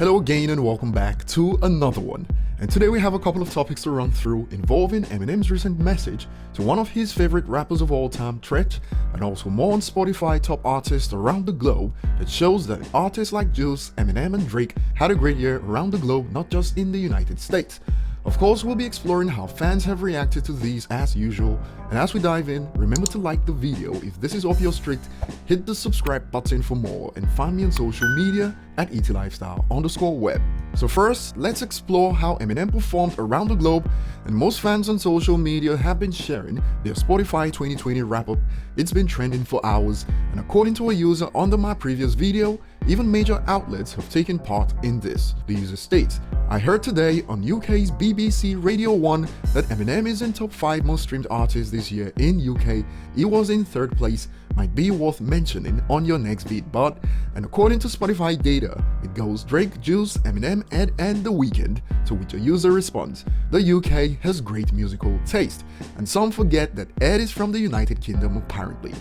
Hello again and welcome back to another one. And today we have a couple of topics to run through involving Eminem's recent message to one of his favorite rappers of all time, Treach, and also more on Spotify top artists around the globe that shows that artists like Juice, Eminem and Drake had a great year around the globe, not just in the United States. Of course, we'll be exploring how fans have reacted to these as usual, and as we dive in, remember to like the video if this is up your street, hit the subscribe button for more, and find me on social media at ETLifestyle_web. So first, let's explore how Eminem performed around the globe, and most fans on social media have been sharing their Spotify 2020 wrap-up. It's been trending for hours, and according to a user under my previous video, even major outlets have taken part in this. The user states, "I heard today on UK's BBC Radio 1 that Eminem is in top 5 most streamed artists this year in UK. He was in 3rd place, might be worth mentioning on your next vid, but..." And according to Spotify data, it goes Drake, Juice, Eminem, Ed and The Weeknd, to which a user responds, "The UK has great musical taste," and some forget that Ed is from the United Kingdom apparently.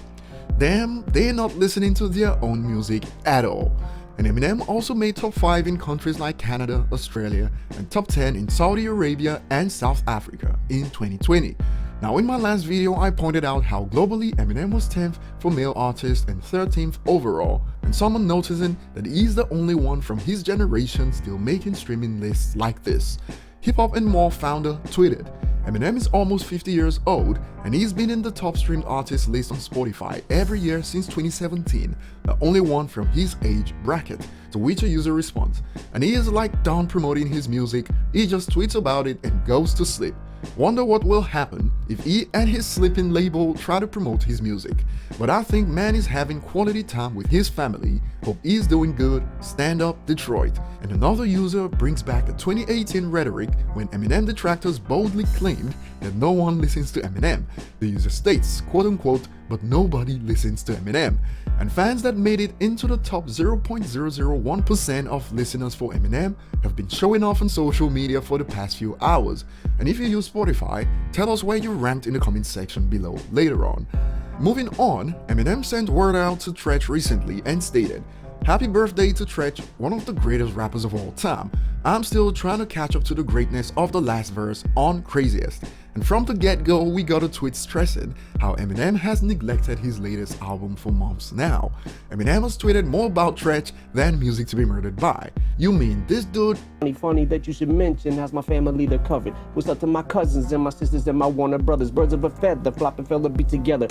Damn, they're not listening to their own music at all. And Eminem also made top 5 in countries like Canada, Australia, and top 10 in Saudi Arabia and South Africa in 2020. Now in my last video I pointed out how globally Eminem was 10th for male artists and 13th overall, and someone noticing that he's the only one from his generation still making streaming lists like this. Hip Hop and More founder tweeted, "Eminem is almost 50 years old and he's been in the top streamed artist list on Spotify every year since 2017, the only one from his age bracket," to which a user responds, "And he is like done promoting his music, he just tweets about it and goes to sleep. Wonder what will happen if he and his sleeping label try to promote his music. But I think man is having quality time with his family, hope he's doing good, stand up Detroit." And another user brings back a 2018 rhetoric when Eminem detractors boldly claimed that no one listens to Eminem. The user states, quote unquote, "But nobody listens to Eminem." And fans that made it into the top 0.001% of listeners for Eminem have been showing off on social media for the past few hours. And if you use Spotify, tell us where you ranked in the comment section below later on. Moving on, Eminem sent word out to Treach recently and stated, "Happy birthday to Treach, one of the greatest rappers of all time. I'm still trying to catch up to the greatness of the last verse on Craziest." And from the get-go, we got a tweet stressing how Eminem has neglected his latest album for months now. Eminem has tweeted more about Treach than Music to be Murdered By. "You mean this dude?" Funny that you should mention has my family they're covered. What's up to my cousins and my sisters and my Warner brothers? Birds of a feather, flop and fella be together.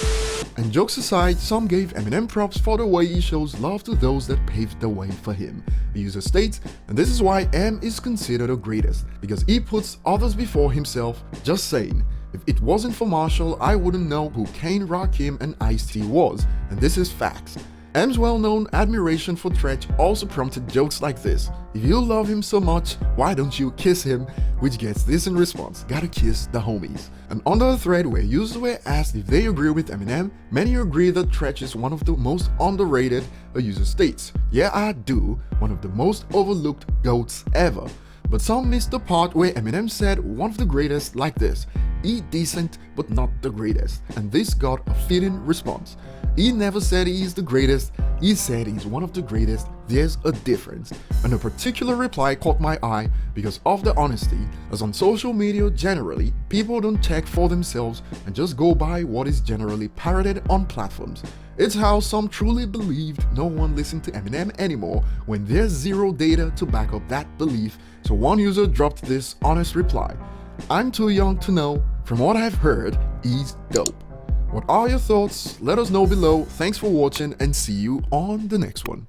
And jokes aside, some gave Eminem props for the way he shows love to those that paved the way for him. The user states, "And this is why M is considered the greatest, because he puts others before himself. Just saying. If it wasn't for Marshall, I wouldn't know who Kane, Rakim and Ice-T was, and this is facts." M's well-known admiration for Treach also prompted jokes like this, "If you love him so much, why don't you kiss him?" Which gets this in response, "Gotta kiss the homies." And under a thread where users were asked if they agree with Eminem, many agree that Treach is one of the most underrated. A user states, "Yeah, I do, one of the most overlooked GOATs ever." But some missed the part where Eminem said one of the greatest like this, "He decent but not the greatest," and this got a fitting response. He never said he is the greatest, he said he's one of the greatest. There's a difference. And a particular reply caught my eye because of the honesty, as on social media generally, people don't check for themselves and just go by what is generally parroted on platforms. It's how some truly believed no one listened to Eminem anymore when there's zero data to back up that belief. So one user dropped this honest reply, "I'm too young to know. From what I've heard, he's dope." What are your thoughts? Let us know below. Thanks for watching and see you on the next one.